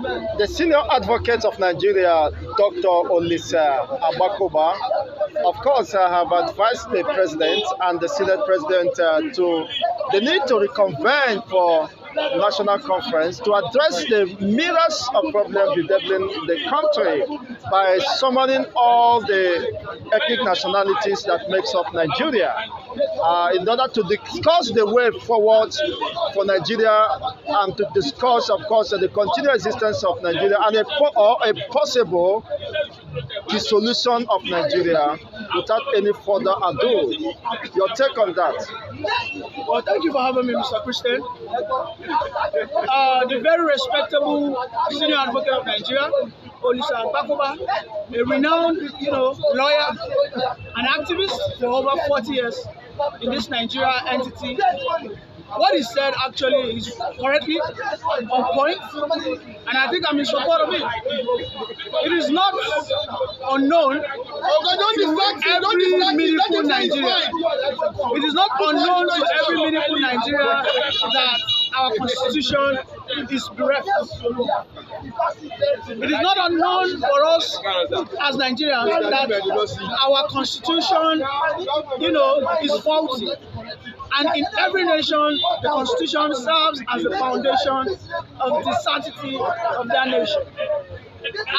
The senior advocate of Nigeria, Dr. Olisa Agbakoba, of course, have advised the president and the Senate president to the need to reconvene for national conference to address the myriads of problems bedeviling the country by summoning all the ethnic nationalities that makes up Nigeria in order to discuss the way forward for Nigeria and to discuss, of course, the continued existence of Nigeria and a possible dissolution of Nigeria without any further ado. Your take on that? Well, thank you for having me, Mr. Christian. The very respectable senior advocate of Nigeria, Olisa Agbakoba, a renowned, lawyer and activist for over 40 years in this Nigeria entity. What he said actually is correctly on point, and I think I'm in support of it. It is not unknown to every meaningful Nigerian. It is not unknown to every meaningful Nigerian that our constitution is bereft. It is not unknown for us as Nigerians that our constitution, is faulty. And in every nation, the constitution serves as the foundation of the sanctity of their nation.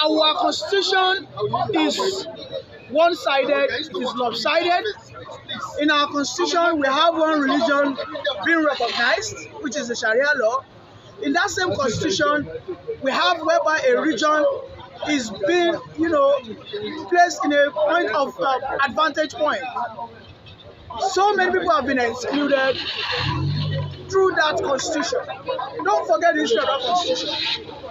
Our constitution is one-sided, is lopsided. In our constitution, we have one religion being recognized, which is the Sharia law. In that same constitution, we have whereby a region is being, placed in a point of advantage point. So many people have been excluded through that constitution. Don't forget the history of that constitution.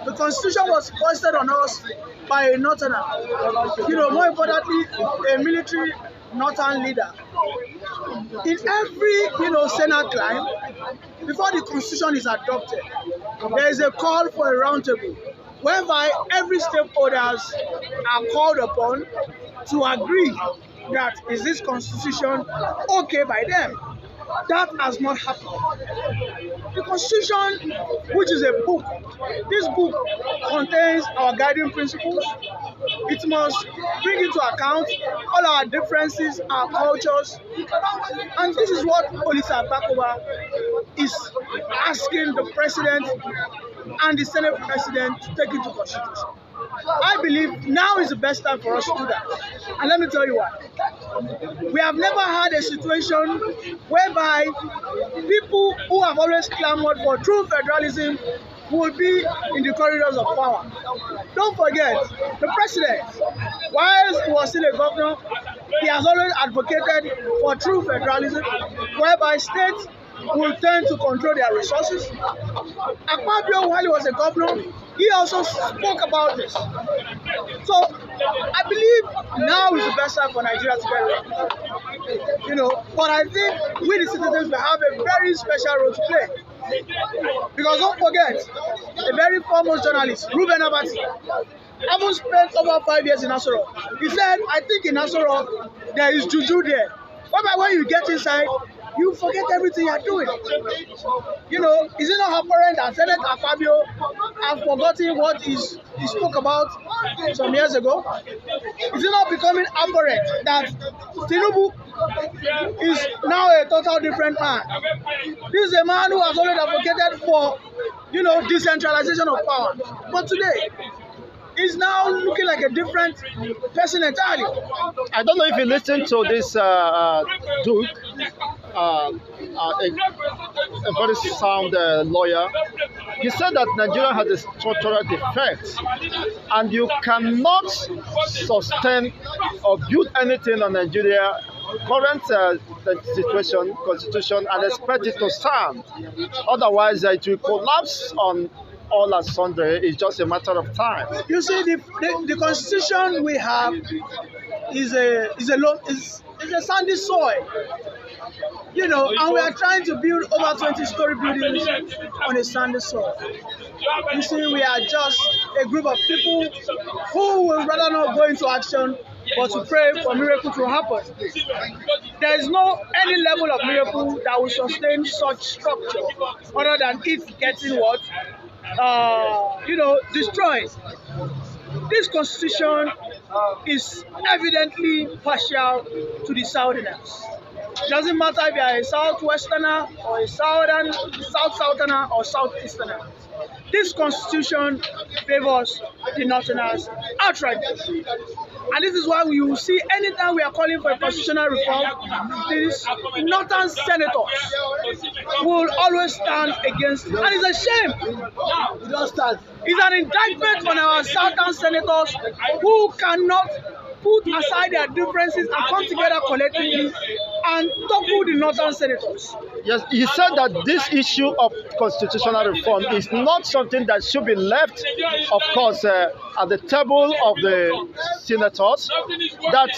The constitution was foisted on us by a northerner. More importantly, a military northern leader. In every, Senate climb, before the constitution is adopted, there is a call for a roundtable, whereby every stakeholders are called upon to agree that is this constitution okay by them. That has not happened. The constitution, which is a book, this book contains our guiding principles. It must bring into account all our differences, our cultures, and this is what Olisa Agbakoba is asking the president and the Senate president to take into consideration. I believe now is the best time for us to do that. And let me tell you why. We have never had a situation whereby people who have always clamored for true federalism will be in the corridors of power. Don't forget, the president, whilst he was still a governor, he has always advocated for true federalism, whereby states will tend to control their resources. Akpabio, while he was a governor, he also spoke about this. So I believe now is the best time for Nigeria to get ready. But I think we the citizens will have a very special role to play. Because don't forget, a very foremost journalist, Ruben Abati, having spent over 5 years in Asoro, he said, I think in Asoro there is juju there. Whereby when you get inside, you forget everything you're doing. Is it not apparent that Senator Akpabio has forgotten what he spoke about some years ago? Is it not becoming apparent that Tinubu is now a total different man? This is a man who has always advocated for, decentralization of power. But today, he's now looking like a different person entirely. I don't know if you listened to this Duke, a very sound lawyer. He said that Nigeria has a structural defect, and you cannot sustain or build anything on Nigeria current situation, constitution, and expect it to stand. Otherwise, it will collapse on all and sundry. It's just a matter of time. You see, the constitution we have is a sandy soil, and we are trying to build over 20-story buildings on a sandy soil. You see, we are just a group of people who would rather not go into action but to pray for miracle to happen. There is no any level of miracle that will sustain such structure other than it getting what? destroyed. This constitution is evidently partial to the Southerners. It doesn't matter if you are a Southwesterner or a Southerner or Southeasterner. This constitution favors the Northerners outright. And this is why we will see anytime we are calling for a constitutional reform, these Northern senators will always stand against it. And it's a shame. It's an indictment on our Southern senators who cannot put aside their differences and come together collectively and topple the Northern senators. Yes, he said that this issue of constitutional reform is not something that should be left, of course, at the table of the senators, that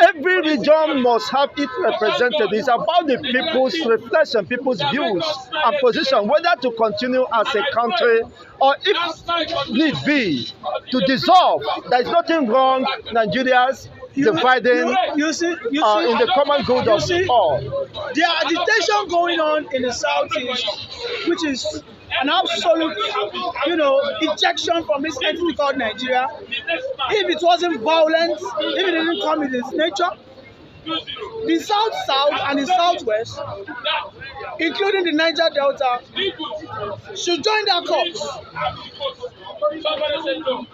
every region must have it represented. It's about the people's reflection, people's views and position, whether to continue as a country or, if need be, to dissolve. There is nothing wrong, Nigerians dividing in the common good of all. There are agitation going on in the Southeast, which is an absolute, ejection from this entity called Nigeria. If it wasn't violent, if it didn't come in its nature, the South and the Southwest, including the Niger Delta, should join their cause,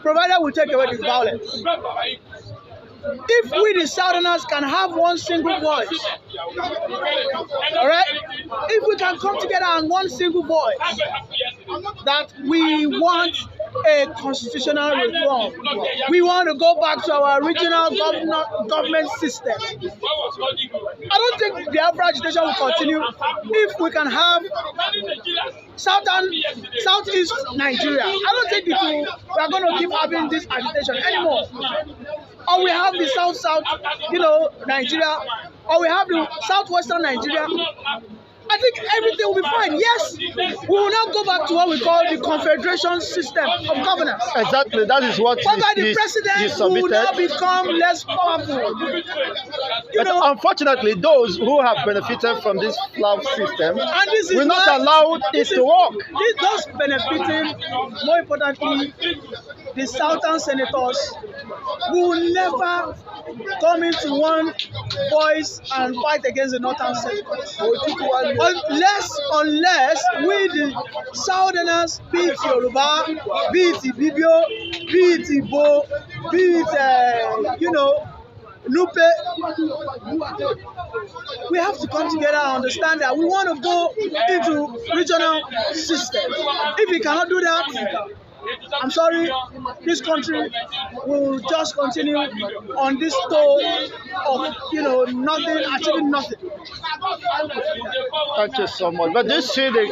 provided we take away this violence. If we, the Southerners, can have one single voice, all right? If we can come together on one single voice, that we want a constitutional reform, we want to go back to our original government system. I don't think the agitation will continue if we can have Southeast Nigeria. I don't think we are going to keep having this agitation anymore. Or we have the South, Nigeria, or we have the Southwestern Nigeria. I think everything will be fine. Yes, we will not go back to what we call the confederation system of governance. Exactly, that is what the president will now become less powerful. Unfortunately, those who have benefited from this FLAV system will not allow it to work. Those benefiting, more importantly, the Southern senators will never come into one voice and fight against the Northern senators. Unless we, the Southerners, be it Yoruba, be it Ibibio, be it Igbo, be it, Nupe, we have to come together and understand that we want to go into regional system. If we cannot do that, I'm sorry, this country will just continue on this toll of, nothing, achieving nothing. Thank you so much. But do you see the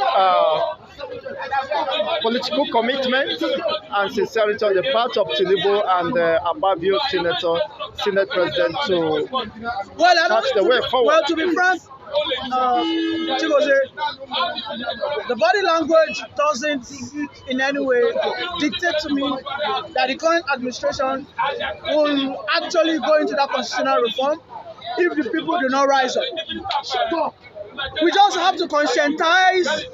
political commitment and sincerity on the part of Tinubu and Ababio Senate President to touch the way forward? Well, to be frank, the body language doesn't in any way dictate to me that the current administration will actually go into that constitutional reform if the people do not rise up. We just have to conscientize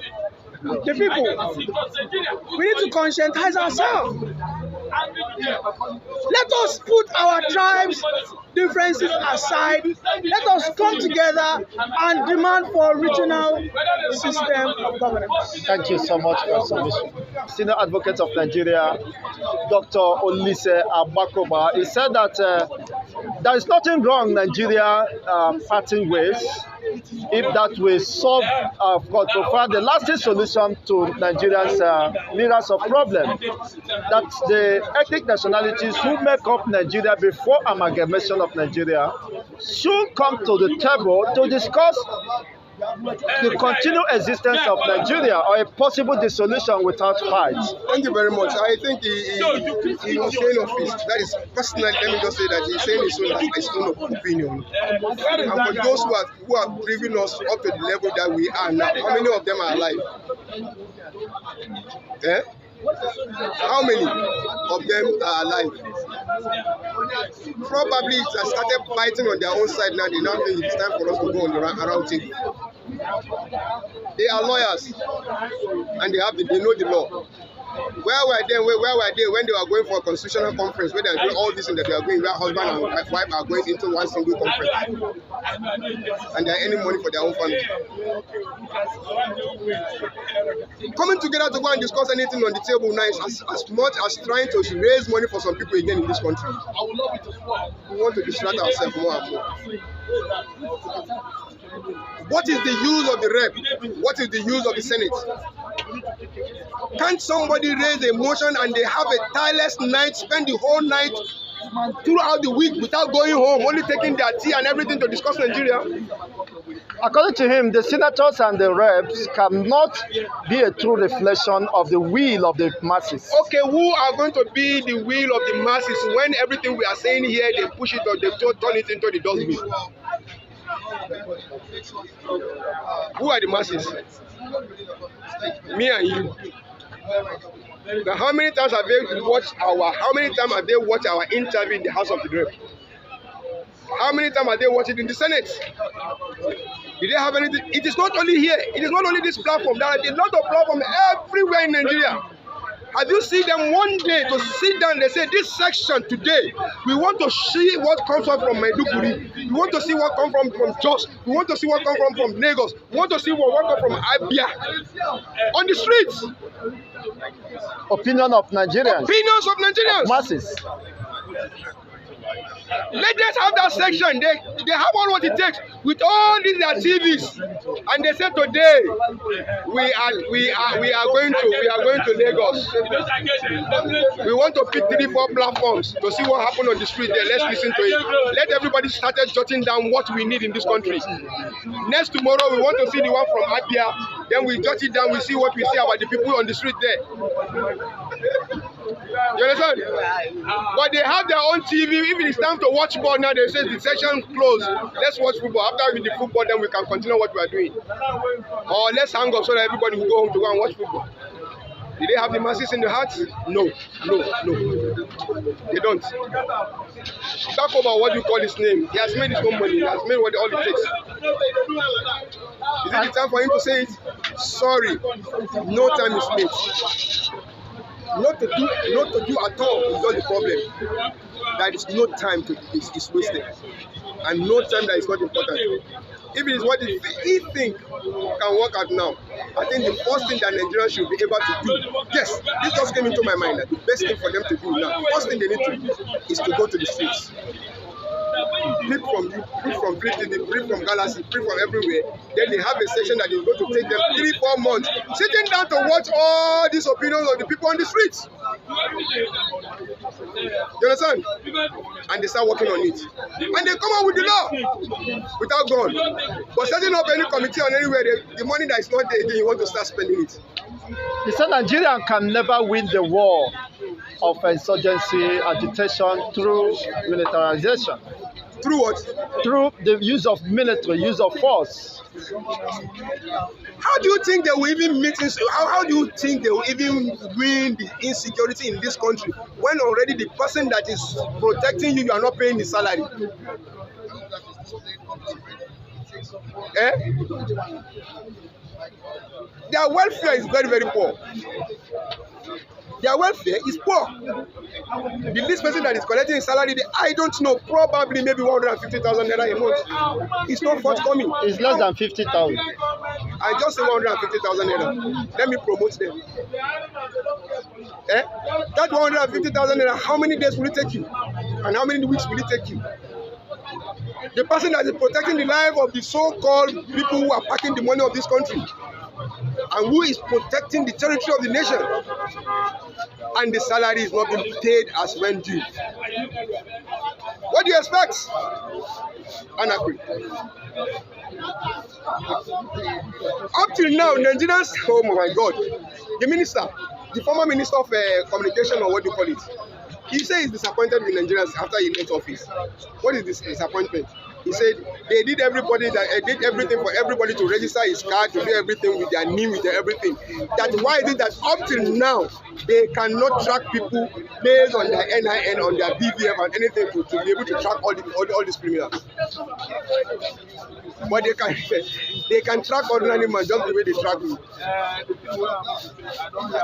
the people. We need to conscientize ourselves. Let us put our tribes' differences aside. Let us come together and demand for a regional system of governance. Thank you so much for your submission. Senior Advocate of Nigeria, Dr. Olise Agbakoba, he said that there is nothing wrong Nigeria parting ways if that will solve, provide the lasting solution to Nigerians' myriad of problems. That the ethnic nationalities who make up Nigeria before amalgamation of Nigeria should come to the table to discuss the continued existence of Nigeria or a possible dissolution without fight. Thank you very much. I think he was saying of his, that is personally, let me just say that he's saying his own opinion. And for those who are bringing us up to the level that we are now, how many of them are alive? How many of them are alive? Probably it has started fighting on their own side now. They now think it's time for us to go on the round table. They are lawyers and they know the law. Where were they when they were going for a constitutional conference, where they are doing all this thing that they are going, where husband and wife are going into one single conference, and they are earning money for their own family? Coming together to go and discuss anything on the table now is as much as trying to raise money for some people again in this country. We want to distract ourselves more and more. What is the use of the rep? What is the use of the Senate? Can't somebody raise a motion and they have a tireless night, spend the whole night throughout the week without going home, only taking their tea and everything to discuss Nigeria? According to him, the senators and the reps cannot be a true reflection of the will of the masses. Okay, who are going to be the will of the masses when everything we are saying here, they push it or they turn it into the dustbin? Who are the masses? Me and you. Now, how many times have they watched our interview in the House of the Rep? How many times have they watched it in the Senate? Did they have anything? It is not only here. It is not only this platform. There are a lot of platforms everywhere in Nigeria. Have you seen them one day to sit down and they say, this section today, we want to see what comes from Maiduguri. We want to see what comes from Jos. We want to see what comes from Lagos. We want to see what comes from Abia. On the streets. Opinion of Nigerians. Opinions of Nigerians. Masses. Let us have that section. They have all what it takes with all these TVs, and they say today we are going to Lagos. We want to pick 3-4 platforms to see what happened on the street there. Let's listen to it. Let everybody start jotting down what we need in this country. Next tomorrow we want to see the one from Abia. Then we jot it down. We see what we see about the people on the street there. You understand? But they have their own TV. If it is time to watch ball now, they say the session closed. Let's watch football. After with the football, then we can continue what we are doing. Or let's hang up so that everybody will go home to go and watch football. Did they have the masses in the heart? No. They don't. Talk about what you call his name. He has made his own money. He has made all it takes. Is it the time for him to say it? Sorry, no time is late. Not to do at all is not the problem. That is no time is wasted, and no time that is not important. If it is what he think can work out now, I think the first thing that Nigerians should be able to do, yes, this just came into my mind, that the best thing for them to do now, the first thing they need to do is to go to the streets. Flip from Flip TV, flip from Galaxy, flip from everywhere. Then they have a session that is going to take them 3-4 months, sitting down to watch all these opinions of the people on the streets. You understand? And they start working on it. And they come out with the law without God. But setting up any committee on anywhere, the money that is not there, then you want to start spending it. He said Nigeria can never win the war of insurgency agitation through militarization. Through what? Through the use of military, use of force. How do you think they will even how do you think they will even win the insecurity in this country when already the person that is protecting you, you are not paying his salary? Their welfare is very, very poor. Their welfare is poor. The least person that is collecting his salary, I don't know, probably maybe 150,000 naira a month. It's not forthcoming. It's less than 50,000. I just say 150,000 naira. Let me promote them. That 150,000 naira, how many days will it take you? And how many weeks will it take you? The person that is protecting the life of the so-called people who are packing the money of this country, and who is protecting the territory of the nation, and the salary is not being paid as when due. What do you expect? Anarchy. Up till now, Nigerians, oh my God, the former minister of communication, or what do you call it, he says he's disappointed with Nigerians after he left office. What is this disappointment? He said they did everything for everybody to register his card, to do everything with their name, with their everything. That's why is it that up till now they cannot track people based on their NIN, on their BVF, and anything to be able to track all these criminals. But they can track ordinary man just the way they track me.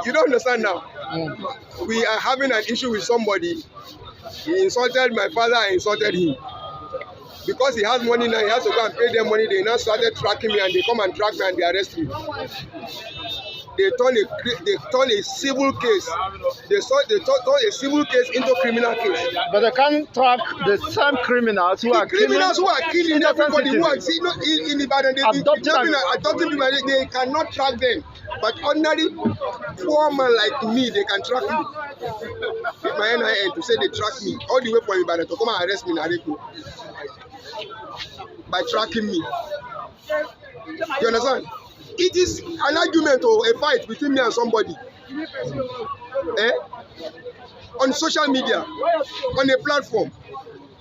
You don't understand now. We are having an issue with somebody. He insulted my father, I insulted him. Because he has money now, he has to go and pay them money. They now started tracking me, and they come and track me and they arrest me. They turn a civil case. They turn a civil case into a criminal case. But they can't track the same criminals who are killing everybody who are in Ibadan. Adopting people, they cannot track them. But ordinary poor man like me, they can track me. With my NIN to say they track me all the way from Ibadan to come and arrest me in Areko. By tracking me. You understand? It is an argument or a fight between me and somebody. On social media, on a platform.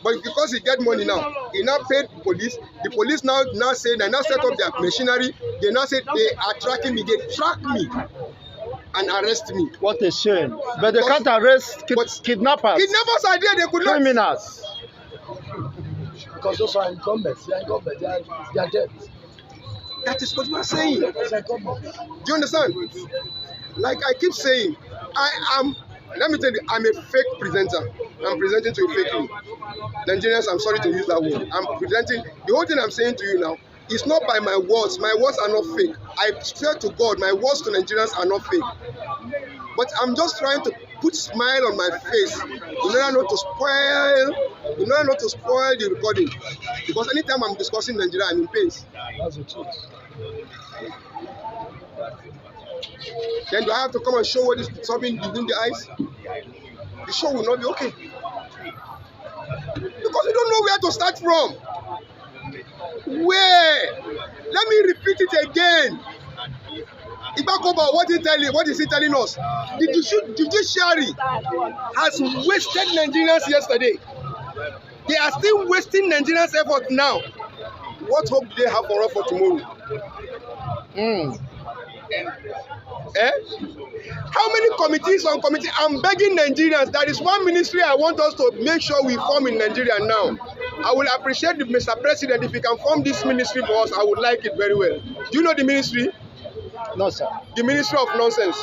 But because he get money now, he now paid police. The police now say they now set up their machinery. They now say they are tracking me. They track me and arrest me. What a shame. But they can't arrest kidnappers. Kidnappers are there, they could not. Criminals. Because those are incumbents. They are dead. That is what we are saying. Do you understand? Like I keep saying, let me tell you, I'm a fake presenter. I'm presenting to a fake you. Nigerians, I'm sorry to use that word. I'm presenting, the whole thing I'm saying to you now is not by my words. My words are not fake. I swear to God, my words to Nigerians are not fake. But I'm just trying to put a smile on my face in order not to spoil the recording. Because anytime I'm discussing Nigeria, I'm in pain. That's the truth. Then do I have to come and show what is sobbing within the eyes? The show will not be okay. Because we don't know where to start from. Where? Let me repeat it again. Agbakoba, what is he telling us? The judiciary has wasted Nigerians yesterday. They are still wasting Nigerians' effort now. What hope do they have for us for tomorrow? How many committees on committee? I'm begging Nigerians. There is one ministry I want us to make sure we form in Nigeria now. I will appreciate Mr. President if he can form this ministry for us. I would like it very well. Do you know the ministry? No, sir. The Ministry of Nonsense.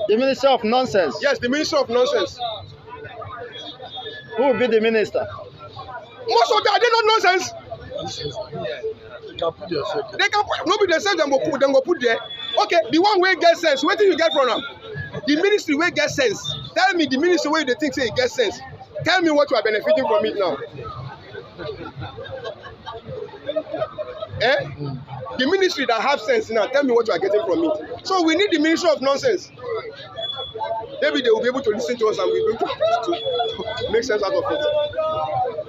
The Ministry of Nonsense? Yes, the Ministry of Nonsense. Who will be the minister? Most of them, are they not nonsense? They can put yourself. They can put, nobody themselves, them go put there. Okay, the one where get sense, where do you get from them? The ministry where get sense. Tell me the ministry where they think say it gets sense. Tell me what you are benefiting from it now. The ministry that have sense now, tell me what you are getting from it. So we need the Ministry of Nonsense. Maybe they will be able to listen to us and we'll be able to make sense out of it.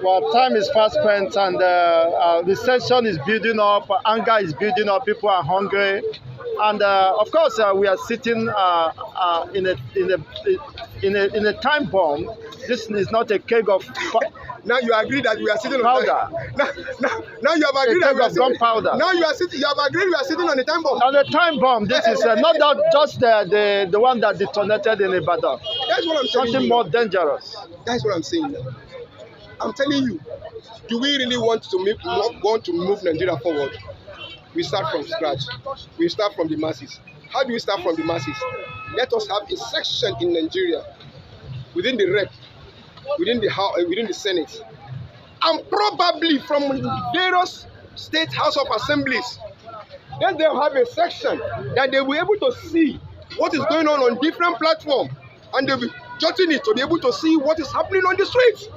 Well, time is fast spent, and the tension is building up, anger is building up, people are hungry, and of course we are sitting in a time bomb. This is not a keg of now you agree that we are sitting on powder. Now you have agreed that we are sitting. Powder. Now you have agreed we are sitting on a time bomb. On a time bomb. This is not just the one that detonated in Ibadan. That's what I'm saying. Something more dangerous. That's what I'm saying. I'm telling you. Do we really want to move Nigeria forward? We start from scratch. We start from the masses. How do we start from the masses? Let us have a section in Nigeria within the rep, within the house, within the Senate, and probably from various state house of assemblies. Then they'll have a section that they will be able to see what is going on different platforms, and they'll be judging it to be able to see what is happening on the streets.